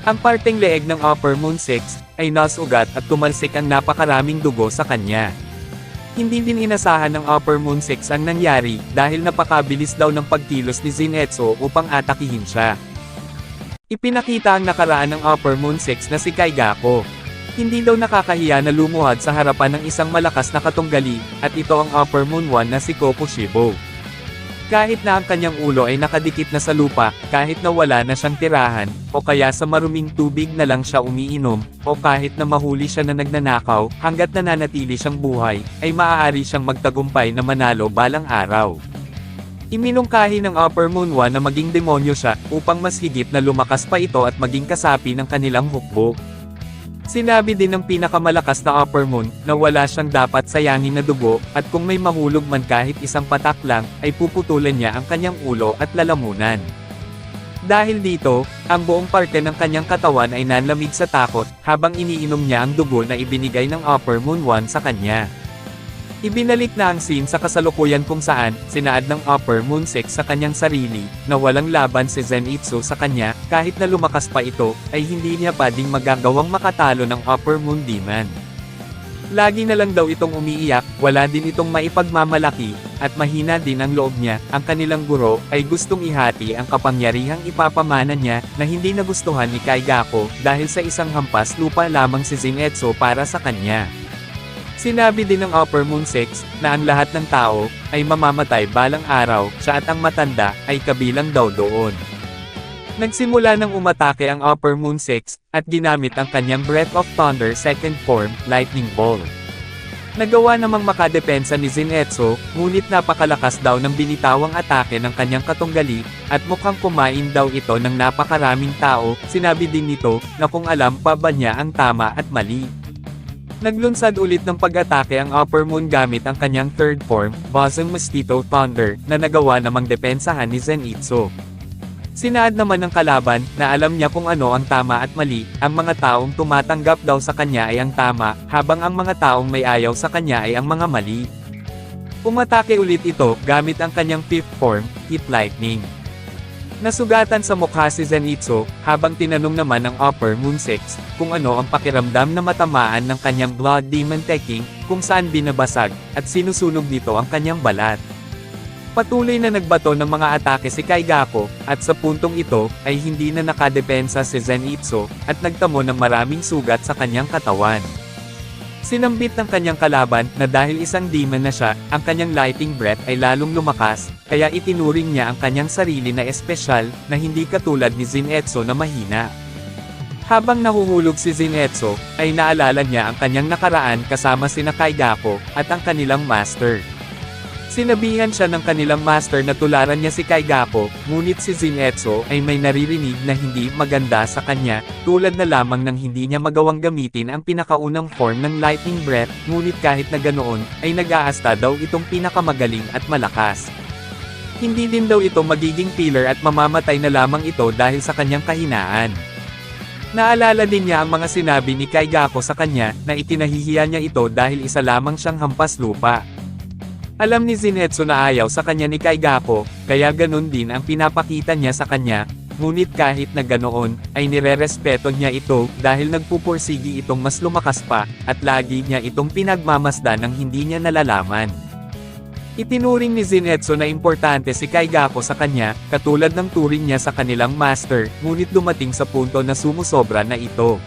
Ang parteng leeg ng Upper Moon 6, ay nasugat at tumalsik ang napakaraming dugo sa kanya. Hindi din inasahan ng Upper Moon 6 ang nangyari, dahil napakabilis daw ng pagkilos ni Zenitsu upang atakihin siya. Ipinakita ang nakaraan ng Upper Moon 6 na si Kaigako. Hindi daw nakakahiya na lumuhad sa harapan ng isang malakas na katunggali, at ito ang Upper Moon 1 na si Kokushibo. Kahit na ang kanyang ulo ay nakadikit na sa lupa, kahit na wala na siyang tirahan, o kaya sa maruming tubig na lang siya umiinom, o kahit na mahuli siya na nagnanakaw, hanggat nananatili siyang buhay, ay maaari siyang magtagumpay na manalo balang araw. Iminungkahi ng Upper Moon 1 na maging demonyo siya, upang mas higit na lumakas pa ito at maging kasapi ng kanilang hukbo. Sinabi din ng pinakamalakas na Upper Moon, na wala siyang dapat sayangin na dugo, at kung may mahulog man kahit isang patak lang, ay puputulan niya ang kanyang ulo at lalamunan. Dahil dito, ang buong parte ng kanyang katawan ay nanlamig sa takot, habang iniinom niya ang dugo na ibinigay ng Upper Moon 1 sa kanya. Ibinalik na ang scene sa kasalukuyan kung saan, sinaad ng Upper Moon 6 sa kanyang sarili, na walang laban si Zenitsu sa kanya, kahit na lumakas pa ito, ay hindi niya pa ding magagawang makatalo ng Upper Moon Demon. Lagi na lang daw itong umiiyak, wala din itong maipagmamalaki, at mahina din ang loob niya. Ang kanilang guro, ay gustong ihati ang kapangyarihang ipapamana niya, na hindi nagustuhan ni Kaigako, dahil sa isang hampas lupa lamang si Zenitsu para sa kanya. Sinabi din ng Upper Moon 6, na ang lahat ng tao, ay mamamatay balang araw, siya at ang matanda, ay kabilang daw doon. Nagsimula ng umatake ang Upper Moon 6, at ginamit ang kanyang Breath of Thunder 2nd form, Lightning Ball. Nagawa namang makadepensa ni Zenitsu, ngunit napakalakas daw ng binitawang atake ng kanyang katunggali, at mukhang kumain daw ito ng napakaraming tao. Sinabi din nito, na kung alam pa ba niya ang tama at mali. Naglunsad ulit ng pag-atake ang Upper Moon gamit ang kanyang 3rd form, Bosom Mosquito Thunder, na nagawa namang depensahan ni Zenitsu. Sinaad naman ng kalaban, na alam niya kung ano ang tama at mali, ang mga taong tumatanggap daw sa kanya ay ang tama, habang ang mga taong may ayaw sa kanya ay ang mga mali. Umatake ulit ito, gamit ang kanyang 5th form, Heat Lightning. Nasugatan sa mukha si Zenitsu, habang tinanong naman ng Upper Moon 6, kung ano ang pakiramdam na matamaan ng kanyang Blood Demon Taking, kung saan binabasag, at sinusunog nito ang kanyang balat. Patuloy na nagbato ng mga atake si Kaigaku, at sa puntong ito, ay hindi na nakadepensa si Zenitsu, at nagtamo ng maraming sugat sa kanyang katawan. Sinambit ng kanyang kalaban, na dahil isang demon na siya, ang kanyang lightning breath ay lalong lumakas, kaya itinuring niya ang kanyang sarili na espesyal, na hindi katulad ni Zenitsu na mahina. Habang nahuhulog si Zenitsu, ay naalala niya ang kanyang nakaraan kasama sina Kaigaku, at ang kanilang master. Sinabihan siya ng kanilang master na tularan niya si Kaigaku, ngunit si Zenitsu ay may naririnig na hindi maganda sa kanya, tulad na lamang ng hindi niya magawang gamitin ang pinakaunang form ng lightning breath, ngunit kahit na ganoon, ay nag-aasta daw itong pinakamagaling at malakas. Hindi din daw ito magiging pillar at mamamatay na lamang ito dahil sa kanyang kahinaan. Naalala din niya ang mga sinabi ni Kaigaku sa kanya, na itinahihiya niya ito dahil isa lamang siyang hampas lupa. Alam ni Zenitsu na ayaw sa kanya ni Kaigaku, kaya ganun din ang pinapakita niya sa kanya, ngunit kahit na ganoon, ay nirerespeto niya ito, dahil nagpupursigi itong mas lumakas pa, at lagi niya itong pinagmamasdan ng hindi niya nalalaman. Itinuring ni Zenitsu na importante si Kaigaku sa kanya, katulad ng turing niya sa kanilang master, ngunit dumating sa punto na sumusobra na ito.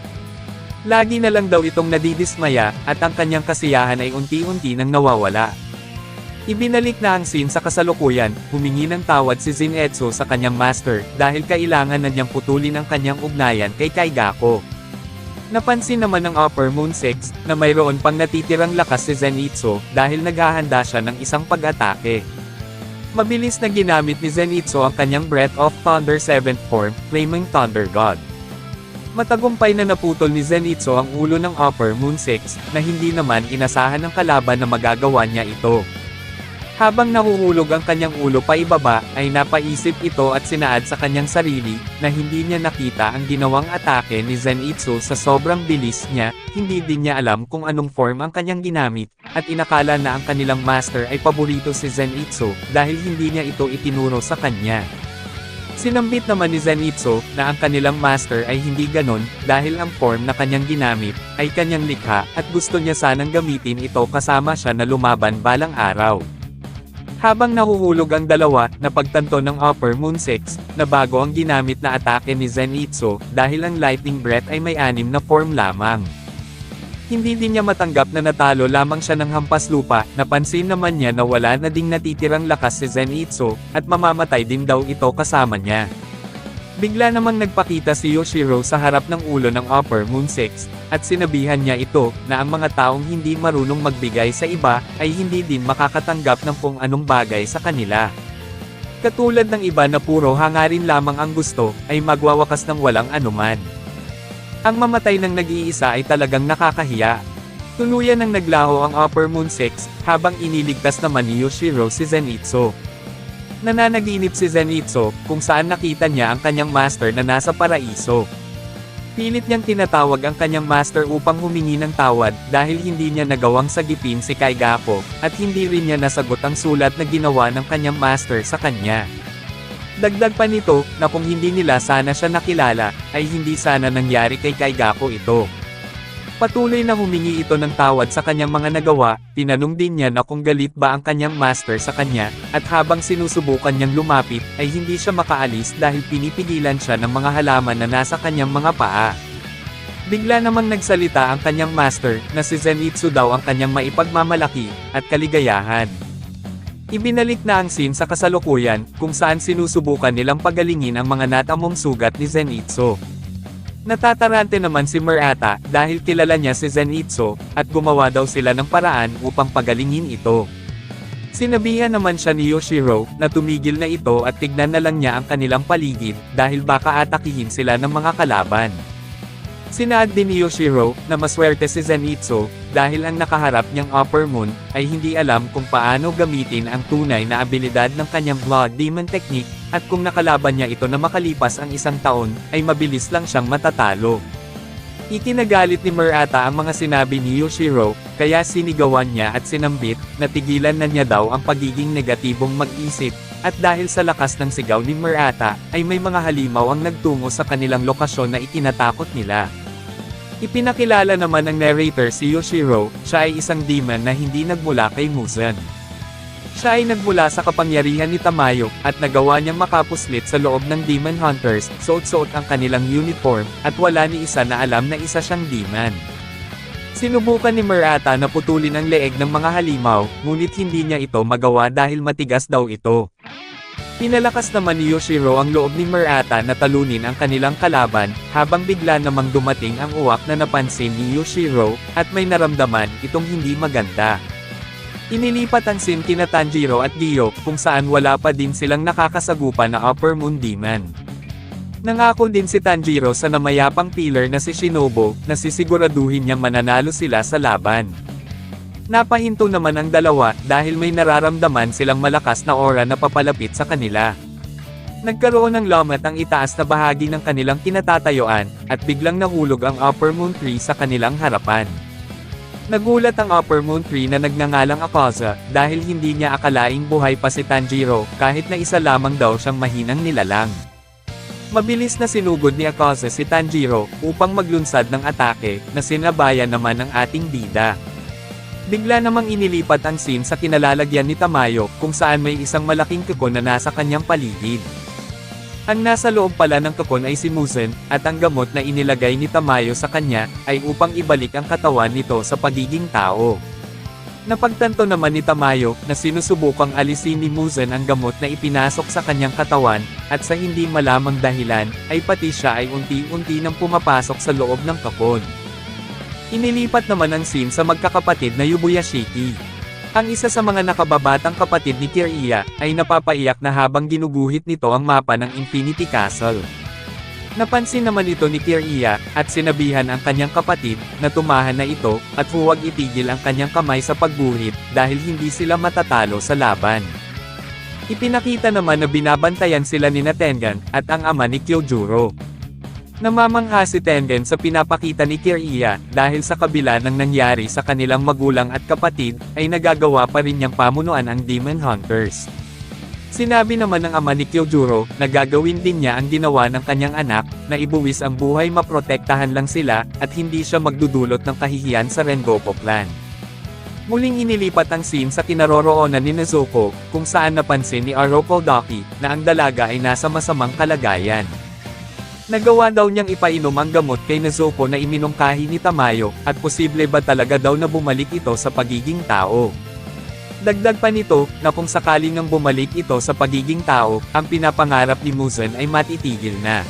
Lagi na lang daw itong nadidismaya, at ang kanyang kasiyahan ay unti-unti nang nawawala. Ibinalik na ang scene sa kasalukuyan, humingi ng tawad si Zenitsu sa kanyang master, dahil kailangan na niyang putulin ang kanyang ugnayan kay Kaigaku. Napansin naman ng Upper Moon 6, na mayroon pang natitirang lakas si Zenitsu, dahil naghahanda siya ng isang pag-atake. Mabilis na ginamit ni Zenitsu ang kanyang Breath of Thunder 7th form, Flaming Thunder God. Matagumpay na naputol ni Zenitsu ang ulo ng Upper Moon 6, na hindi naman inasahan ng kalaban na magagawa niya ito. Habang nahuhulog ang kanyang ulo pa ibaba, ay napaisip ito at sinaad sa kanyang sarili, na hindi niya nakita ang ginawang atake ni Zenitsu sa sobrang bilis niya, hindi din niya alam kung anong form ang kanyang ginamit, at inakala na ang kanilang master ay paborito si Zenitsu, dahil hindi niya ito itinuro sa kanya. Sinambit naman ni Zenitsu, na ang kanilang master ay hindi ganon, dahil ang form na kanyang ginamit, ay kanyang likha, at gusto niya sanang gamitin ito kasama siya na lumaban balang araw. Habang nahuhulog ang dalawa, napagtanto ng Upper Moon 6, na bago ang ginamit na atake ni Zenitsu, dahil ang lightning breath ay may 6 na form lamang. Hindi din niya matanggap na natalo lamang siya ng hampas lupa, napansin naman niya na wala na ding natitirang lakas si Zenitsu, at mamamatay din daw ito kasama niya. Bigla namang nagpakita si Yoshiro sa harap ng ulo ng Upper Moon 6, at sinabihan niya ito, na ang mga taong hindi marunong magbigay sa iba, ay hindi din makakatanggap ng kung anong bagay sa kanila. Katulad ng iba na puro hangarin lamang ang gusto, ay magwawakas ng walang anuman. Ang mamatay ng nag-iisa ay talagang nakakahiya. Tuluyan nang naglaho ang Upper Moon 6, habang iniligtas naman ni Yoshiro si Zenitsu. Nananaginip si Zenitsu, kung saan nakita niya ang kanyang master na nasa paraiso. Pilit niyang tinatawag ang kanyang master upang humingi ng tawad, dahil hindi niya nagawang sagipin si Kaigaku, at hindi rin niya nasagot ang sulat na ginawa ng kanyang master sa kanya. Dagdag pa nito, na kung hindi nila sana siya nakilala, ay hindi sana nangyari kay Kaigaku ito. Patuloy na humingi ito ng tawad sa kanyang mga nagawa, tinanong din niya na kung galit ba ang kanyang master sa kanya, at habang sinusubukan niyang lumapit, ay hindi siya makaalis dahil pinipigilan siya ng mga halaman na nasa kanyang mga paa. Bigla namang nagsalita ang kanyang master, na si Zenitsu daw ang kanyang maipagmamalaki, at kaligayahan. Ibinalik na ang scene sa kasalukuyan, kung saan sinusubukan nilang pagalingin ang mga natamong sugat ni Zenitsu. Natatarante naman si Murata, dahil kilala niya si Zenitsu, at gumawa daw sila ng paraan upang pagalingin ito. Sinabihan naman siya ni Yoshiro, na tumigil na ito at tignan na lang niya ang kanilang paligid, dahil baka atakihin sila ng mga kalaban. Sinaad din ni Yoshiro, na maswerte si Zenitsu, dahil ang nakaharap niyang Upper Moon, ay hindi alam kung paano gamitin ang tunay na abilidad ng kanyang Blood Demon Technique, at kung nakalaban niya ito na makalipas ang 1 taon, ay mabilis lang siyang matatalo. Ikinagalit ni Murata ang mga sinabi ni Yoshiro, kaya sinigawan niya at sinambit, na tigilan na niya daw ang pagiging negatibong mag-isip, at dahil sa lakas ng sigaw ni Murata, ay may mga halimaw ang nagtungo sa kanilang lokasyon na ikinatakot nila. Ipinakilala naman ng narrator si Yoshiro, siya ay isang demon na hindi nagmula kay Muzan. Siya ay nagmula sa kapangyarihan ni Tamayo, at nagawa niyang makapuslit sa loob ng Demon Hunters, suot-suot ang kanilang uniform, at wala ni isa na alam na isa siyang demon. Sinubukan ni Murata na putulin ang leeg ng mga halimaw, ngunit hindi niya ito magawa dahil matigas daw ito. Pinalakas naman ni Yoshiro ang loob ni Murata na talunin ang kanilang kalaban, habang bigla namang dumating ang uwak na napansin ni Yoshiro, at may naramdaman itong hindi maganda. Inilipat ang scene kina Tanjiro at Gyo, kung saan wala pa din silang nakakasagupa na Upper Moon Demon. Nangako din si Tanjiro sa namayapang pillar na si Shinobu, na sisiguraduhin niyang mananalo sila sa laban. Napahinto naman ang dalawa, dahil may nararamdaman silang malakas na aura na papalapit sa kanila. Nagkaroon ng lamat ang itaas na bahagi ng kanilang kinatatayuan, at biglang nahulog ang Upper Moon Tree sa kanilang harapan. Nagulat ang Upper Moon Tree na nagngangalang Akaza, dahil hindi niya akalaing buhay pa si Tanjiro, kahit na isa lamang daw siyang mahinang nilalang. Mabilis na sinugod ni Akaza si Tanjiro, upang maglunsad ng atake, na sinabayan naman ng ating bida. Bigla namang inilipat ang scene sa kinalalagyan ni Tamayo, kung saan may isang malaking kukon na nasa kanyang paligid. Ang nasa loob pala ng kukon ay si Muzan, at ang gamot na inilagay ni Tamayo sa kanya, ay upang ibalik ang katawan nito sa pagiging tao. Napagtanto naman ni Tamayo, na sinusubukang alisin ni Muzan ang gamot na ipinasok sa kanyang katawan, at sa hindi malamang dahilan, ay pati siya ay unti-unti nang pumapasok sa loob ng kukon. Inilipat naman ang scene sa magkakapatid na Yubuyashiki. Ang isa sa mga nakababatang kapatid ni Kiraiya, ay napapaiyak na habang ginuguhit nito ang mapa ng Infinity Castle. Napansin naman ito ni Kiraiya, at sinabihan ang kanyang kapatid, na tumahan na ito, at huwag itigil ang kanyang kamay sa pagguhit, dahil hindi sila matatalo sa laban. Ipinakita naman na binabantayan sila ni Tengen, at ang ama ni Kyojuro. Namamangha si Tengen sa pinapakita ni Kiraiya, dahil sa kabila ng nangyari sa kanilang magulang at kapatid, ay nagagawa pa rin niyang pamunuan ang Demon Hunters. Sinabi naman ng ama ni Kyojuro, na gagawin din niya ang ginawa ng kanyang anak, na ibuwis ang buhay maprotektahan lang sila, at hindi siya magdudulot ng kahihiyan sa Rengoku clan. Muling inilipat ang scene sa kinaroroonan ni Nezuko, kung saan napansin ni Arokodaki, na ang dalaga ay nasa masamang kalagayan. Nagawa daw niyang ipainom ang gamot kay Nezuko na iminungkahi ni Tamayo, at posible ba talaga daw na bumalik ito sa pagiging tao. Dagdag pa nito, na kung sakaling nang bumalik ito sa pagiging tao, ang pinapangarap ni Muzan ay matitigil na.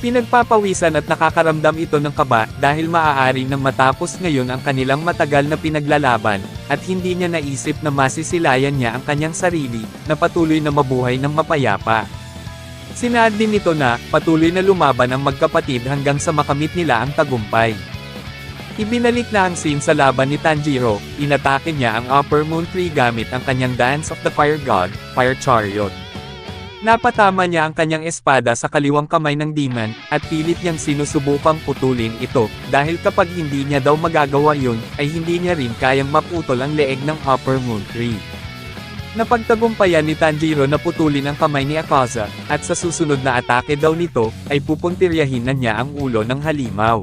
Pinagpapawisan at nakakaramdam ito ng kaba, dahil maaari nang matapos ngayon ang kanilang matagal na pinaglalaban, at hindi niya naisip na masisilayan niya ang kanyang sarili, na patuloy na mabuhay ng mapayapa. Sinaad din nito na, patuloy na lumaban ang magkapatid hanggang sa makamit nila ang tagumpay. Ibinalik na ang scene sa laban ni Tanjiro, inatake niya ang Upper Moon Tree gamit ang kanyang Dance of the Fire God, Fire Chariot. Napatama niya ang kanyang espada sa kaliwang kamay ng demon, at pilit niyang sinusubukang putulin ito, dahil kapag hindi niya daw magagawa yun, ay hindi niya rin kayang maputol ang leeg ng Upper Moon Tree. Napagtagumpayan ni Tanjiro na putulin ang kamay ni Akaza, at sa susunod na atake daw nito, ay pupuntiryahin na niya ang ulo ng halimaw.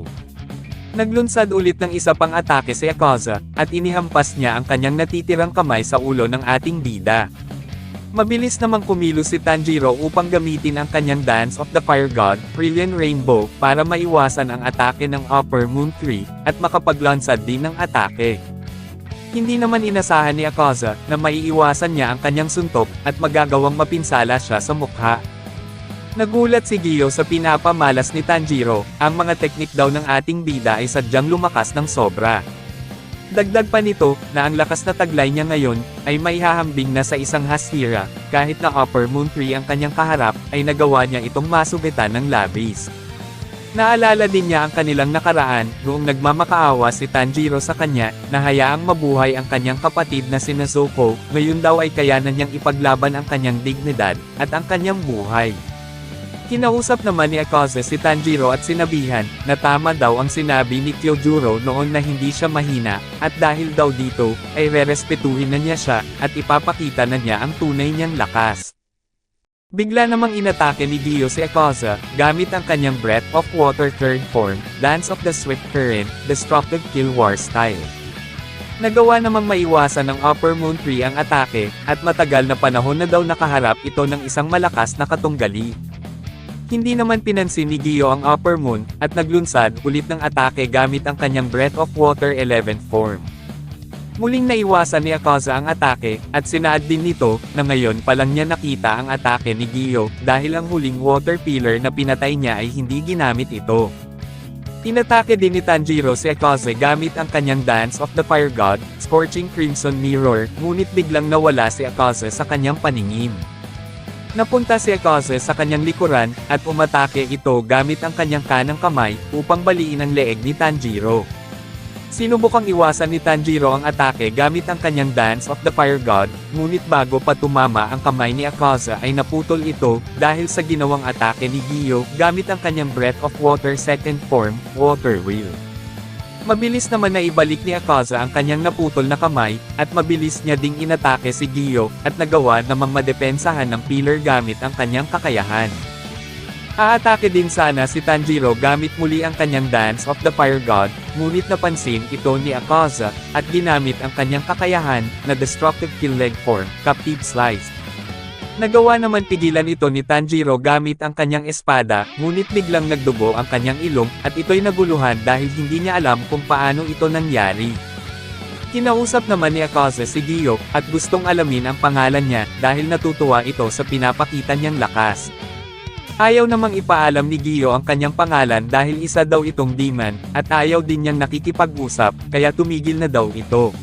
Naglunsad ulit ng isa pang atake si Akaza, at inihampas niya ang kanyang natitirang kamay sa ulo ng ating bida. Mabilis namang kumilos si Tanjiro upang gamitin ang kanyang Dance of the Fire God, Brilliant Rainbow, para maiwasan ang atake ng Upper Moon Tree, at makapaglunsad din ng atake. Hindi naman inasahan ni Akaza, na maiiwasan niya ang kanyang suntok, at magagawang mapinsala siya sa mukha. Nagulat si Gyo sa pinapamalas ni Tanjiro, ang mga teknik daw ng ating bida ay sadyang lumakas ng sobra. Dagdag pa nito, na ang lakas na taglay niya ngayon, ay maihahambing na sa isang Hashira, kahit na Upper Moon Tree ang kanyang kaharap, ay nagawa niya itong masubitan ng labis. Naalala din niya ang kanilang nakaraan, noong nagmamakaawa si Tanjiro sa kanya, na hayaang mabuhay ang kanyang kapatid na si Nezuko, ngayon daw ay kayanan niyang ipaglaban ang kanyang dignidad, at ang kanyang buhay. Kinausap naman ni Akaza si Tanjiro at sinabihan, na tama daw ang sinabi ni Kyojuro noon na hindi siya mahina, at dahil daw dito, ay rerespetuhin na niya siya, at ipapakita na niya ang tunay niyang lakas. Bigla namang inatake ni Gyo si Akaza, gamit ang kanyang Breath of Water third form, Dance of the Swift Current, Destructive Kill War style. Nagawa namang maiwasan ng Upper Moon Tree ang atake, at matagal na panahon na daw nakaharap ito ng isang malakas na katunggali. Hindi naman pinansin ni Gyo ang Upper Moon, at naglunsad ulit ng atake gamit ang kanyang Breath of Water 11th form. Muling naiwasan ni Akaza ang atake, at sinaad din nito, na ngayon pa lang niya nakita ang atake ni Gyo, dahil ang huling water pillar na pinatay niya ay hindi ginamit ito. Inatake din ni Tanjiro si Akaze gamit ang kanyang Dance of the Fire God, Scorching Crimson Mirror, ngunit biglang nawala si Akaze sa kanyang paningin. Napunta si Akaze sa kanyang likuran, at umatake ito gamit ang kanyang kanang kamay, upang baliin ang leeg ni Tanjiro. Sinubukang iwasan ni Tanjiro ang atake gamit ang kanyang Dance of the Fire God, ngunit bago pa tumama ang kamay ni Akaza ay naputol ito, dahil sa ginawang atake ni Gyo, gamit ang kanyang Breath of Water 2nd form, Water Wheel. Mabilis naman na ibalik ni Akaza ang kanyang naputol na kamay, at mabilis niya ding inatake si Gyo, at nagawa namang madepensahan ng pillar gamit ang kanyang kakayahan. Aatake din sana si Tanjiro gamit muli ang kanyang Dance of the Fire God, ngunit napansin ito ni Akaza, at ginamit ang kanyang kakayahan, na Destructive Kill Leg form, Captive Slice. Nagawa naman pigilan ito ni Tanjiro gamit ang kanyang espada, ngunit biglang nagdugo ang kanyang ilong, at ito'y naguluhan dahil hindi niya alam kung paano ito nangyari. Kinausap naman ni Akaza si Gyo, at gustong alamin ang pangalan niya, dahil natutuwa ito sa pinapakita niyang lakas. Ayaw namang ipaalam ni Gyo ang kanyang pangalan dahil isa daw itong demon, at ayaw din niyang nakikipag-usap, kaya tumigil na daw ito.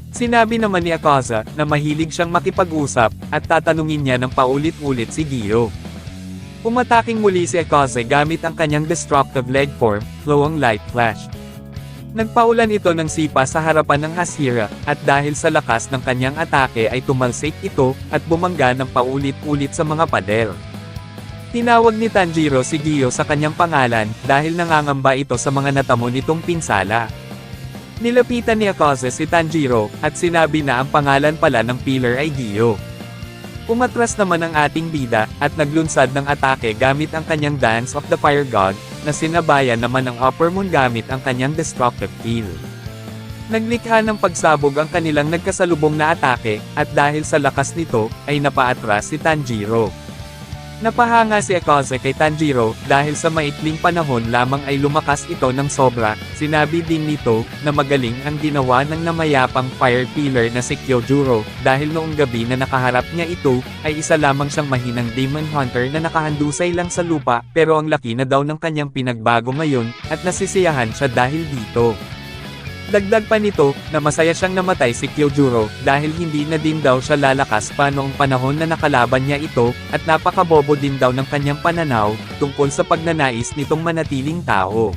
Sinabi naman ni Akaza, na mahilig siyang makipag-usap, at tatanungin niya ng paulit-ulit si Gyo. Umataking muli si Akaza gamit ang kanyang Destructive Leg form, Flowing Light Flash. Nagpaulan ito ng sipa sa harapan ng Hashira, at dahil sa lakas ng kanyang atake ay tumalsik ito, at bumangga ng paulit-ulit sa mga pader. Tinawag ni Tanjiro si Gyo sa kanyang pangalan, dahil nangangamba ito sa mga natamo nitong pinsala. Nilapitan ni Akaze si Tanjiro, at sinabi na ang pangalan pala ng pillar ay Gyo. Umatras naman ang ating bida, at naglunsad ng atake gamit ang kanyang Dance of the Fire God, na sinabayan naman ng Upper Moon gamit ang kanyang Destructive Kill. Naglikha ng pagsabog ang kanilang nagkasalubong na atake, at dahil sa lakas nito, ay napaatras si Tanjiro. Napahanga si Akaze kay Tanjiro, dahil sa maikling panahon lamang ay lumakas ito ng sobra. Sinabi din nito, na magaling ang ginawa ng namayapang fire pillar na si Kyojuro, dahil noong gabi na nakaharap niya ito, ay isa lamang siyang mahinang demon hunter na nakahandusay lang sa lupa, pero ang laki na daw ng kanyang pinagbago ngayon, at nasisiyahan siya dahil dito. Dagdag pa nito, na masaya siyang namatay si Kyojuro, dahil hindi na din daw siya lalakas pa noong panahon na nakalaban niya ito, at napakabobo din daw ng kanyang pananaw, tungkol sa pagnanais nitong manatiling tao.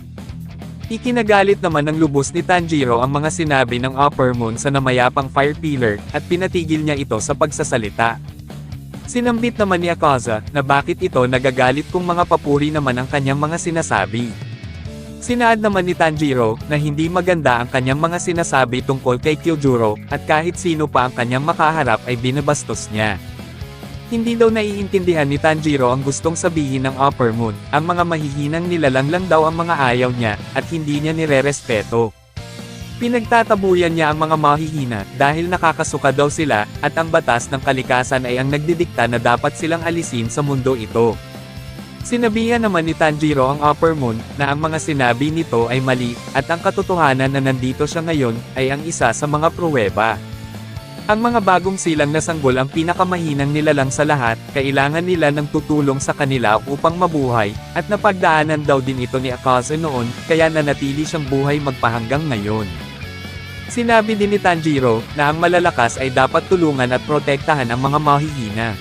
Ikinagalit naman ng lubos ni Tanjiro ang mga sinabi ng Upper Moon sa namayapang fire pillar, at pinatigil niya ito sa pagsasalita. Sinambit naman ni Akaza, na bakit ito nagagalit kung mga papuri naman ang kanyang mga sinasabi. Sinaad naman ni Tanjiro, na hindi maganda ang kanyang mga sinasabi tungkol kay Kyojuro, at kahit sino pa ang kanyang makaharap ay binabastos niya. Hindi daw naiintindihan ni Tanjiro ang gustong sabihin ng Upper Moon, ang mga mahihinang nilalang lang daw ang mga ayaw niya, at hindi niya nirerespeto. Pinagtatabuyan niya ang mga mahihina, dahil nakakasuka daw sila, at ang batas ng kalikasan ay ang nagdidikta na dapat silang alisin sa mundo ito. Sinabihan naman ni Tanjiro ang Upper Moon, na ang mga sinabi nito ay mali, at ang katotohanan na nandito siya ngayon, ay ang isa sa mga pruweba. Ang mga bagong silang na sanggol ang pinakamahinang nilalang sa lahat, kailangan nila ng tutulong sa kanila upang mabuhay, at napagdaanan daw din ito ni Akaze noon, kaya nanatili siyang buhay magpahanggang ngayon. Sinabi din ni Tanjiro, na ang malalakas ay dapat tulungan at protektahan ang mga mahihina.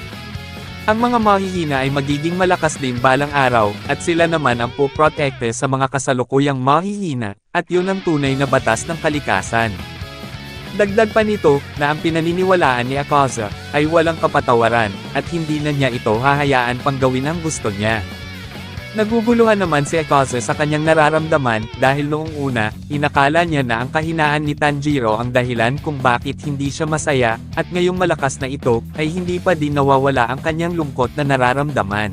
Ang mga mahihina ay magiging malakas din balang araw, at sila naman ang poprotekte sa mga kasalukuyang mahihina, at yun ang tunay na batas ng kalikasan. Dagdag pa nito, na ang pinaniniwalaan ni Akaza, ay walang kapatawaran, at hindi na niya ito hahayaan pang gawin ang gusto niya. Naguguluhan naman si Akaza sa kanyang nararamdaman, dahil noong una, inakala niya na ang kahinaan ni Tanjiro ang dahilan kung bakit hindi siya masaya, at ngayong malakas na ito, ay hindi pa din nawawala ang kanyang lungkot na nararamdaman.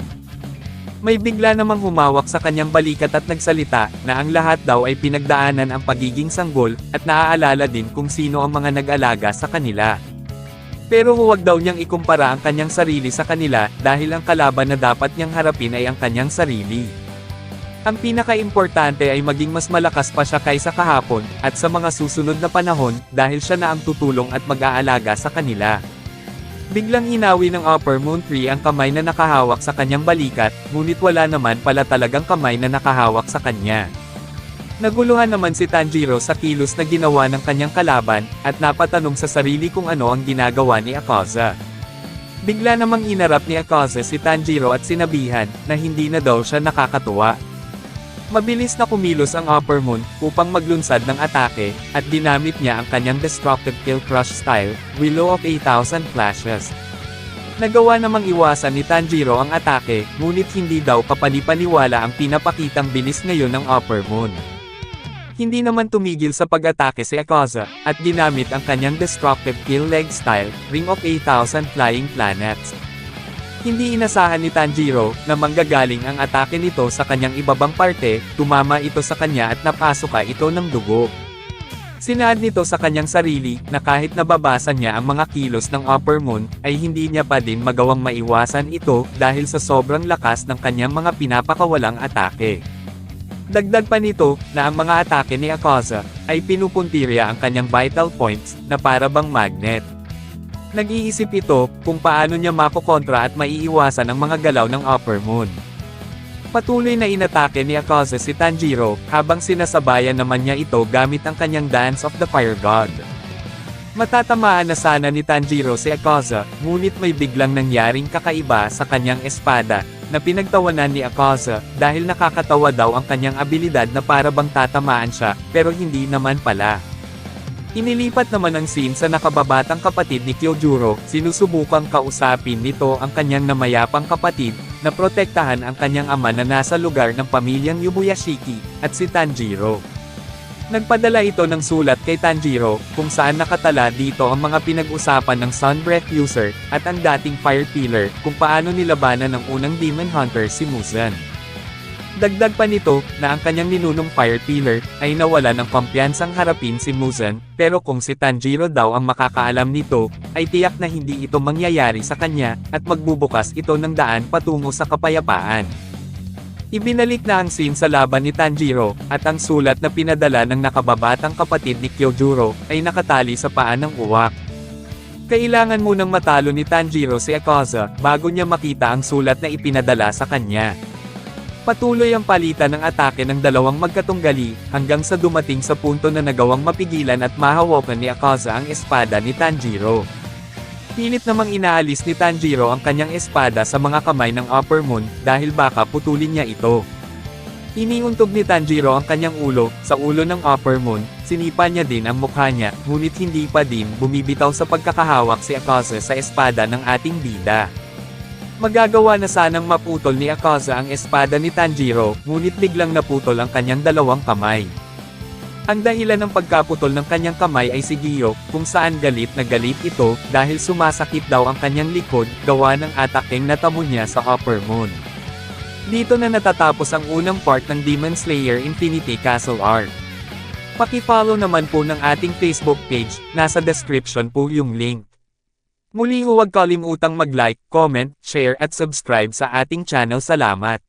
May bigla namang humawak sa kanyang balikat at nagsalita, na ang lahat daw ay pinagdaanan ang pagiging sanggol, at naaalala din kung sino ang mga nag-alaga sa kanila. Pero huwag daw niyang ikumpara ang kanyang sarili sa kanila, dahil ang kalaban na dapat niyang harapin ay ang kanyang sarili. Ang pinaka-importante ay maging mas malakas pa siya kaysa kahapon, at sa mga susunod na panahon, dahil siya na ang tutulong at mag-aalaga sa kanila. Biglang inawi ng Upper Moon Tree ang kamay na nakahawak sa kanyang balikat, ngunit wala naman pala talagang kamay na nakahawak sa kanya. Naguluhan naman si Tanjiro sa kilos na ginawa ng kanyang kalaban, at napatanong sa sarili kung ano ang ginagawa ni Akaza. Bigla namang inarap ni Akaza si Tanjiro at sinabihan, na hindi na daw siya nakakatuwa. Mabilis na kumilos ang Upper Moon, upang maglunsad ng atake, at dinamit niya ang kanyang destructive kill crush style, Willow of 8,000 Flashes. Nagawa namang iwasan ni Tanjiro ang atake, ngunit hindi daw kapanipaniwala ang pinapakitang bilis ngayon ng Upper Moon. Hindi naman tumigil sa pag-atake si Akaza, at ginamit ang kanyang destructive kill leg style, Ring of 8,000 Flying Planets. Hindi inasahan ni Tanjiro, na manggagaling ang atake nito sa kanyang ibabang parte, tumama ito sa kanya at napasuka ito ng dugo. Sinaad nito sa kanyang sarili, na kahit nababasa niya ang mga kilos ng Upper Moon, ay hindi niya pa din magawang maiwasan ito, dahil sa sobrang lakas ng kanyang mga pinapakawalang atake. Dagdag pa nito, na ang mga atake ni Akaza, ay pinupuntirya ang kanyang vital points, na para bang magnet. Nag-iisip ito, kung paano niya makokontra at maiiwasan ang mga galaw ng Upper Moon. Patuloy na inatake ni Akaza si Tanjiro, habang sinasabayan naman niya ito gamit ang kanyang Dance of the Fire God. Matatamaan na sana ni Tanjiro si Akaza, ngunit may biglang nangyaring kakaiba sa kanyang espada, na pinagtawanan ni Akaza, dahil nakakatawa daw ang kanyang abilidad na para bang tatamaan siya, pero hindi naman pala. Inilipat naman ang scene sa nakababatang kapatid ni Kyojuro, sinusubukang kausapin nito ang kanyang namayapang kapatid, na protektahan ang kanyang ama na nasa lugar ng pamilyang Yubuyashiki, at si Tanjiro. Nagpadala ito ng sulat kay Tanjiro, kung saan nakatala dito ang mga pinag-usapan ng Sunbreath user, at ang dating Fire Pillar, kung paano nilabanan ng unang Demon Hunter si Muzan. Dagdag pa nito, na ang kanyang ninunong Fire Pillar, ay nawala ng kumpiyansang harapin si Muzan, pero kung si Tanjiro daw ang makakaalam nito, ay tiyak na hindi ito mangyayari sa kanya, at magbubukas ito ng daan patungo sa kapayapaan. Ibinalik na ang scene sa laban ni Tanjiro, at ang sulat na pinadala ng nakababatang kapatid ni Kyojuro, ay nakatali sa paa ng uwak. Kailangan munang matalo ni Tanjiro si Akaza, bago niya makita ang sulat na ipinadala sa kanya. Patuloy ang palitan ng atake ng dalawang magkatunggali, hanggang sa dumating sa punto na nagawang mapigilan at mahawakan ni Akaza ang espada ni Tanjiro. Pilit namang inaalis ni Tanjiro ang kanyang espada sa mga kamay ng Upper Moon, dahil baka putulin niya ito. Iniuntog ni Tanjiro ang kanyang ulo, sa ulo ng Upper Moon, sinipa niya din ang mukha niya, ngunit hindi pa din bumibitaw sa pagkakahawak si Akaza sa espada ng ating bida. Magagawa na sanang maputol ni Akaza ang espada ni Tanjiro, ngunit biglang naputol ang kanyang dalawang kamay. Ang dahilan ng pagkaputol ng kanyang kamay ay si Gyo, kung saan galit na galit ito, dahil sumasakit daw ang kanyang likod, gawa ng atakeng natamo niya sa Upper Moon. Dito na natatapos ang unang part ng Demon Slayer Infinity Castle Arc. Paki-follow naman po ng ating Facebook page, nasa description po yung link. Muli huwag kalimutang mag-like, comment, share at subscribe sa ating channel. Salamat!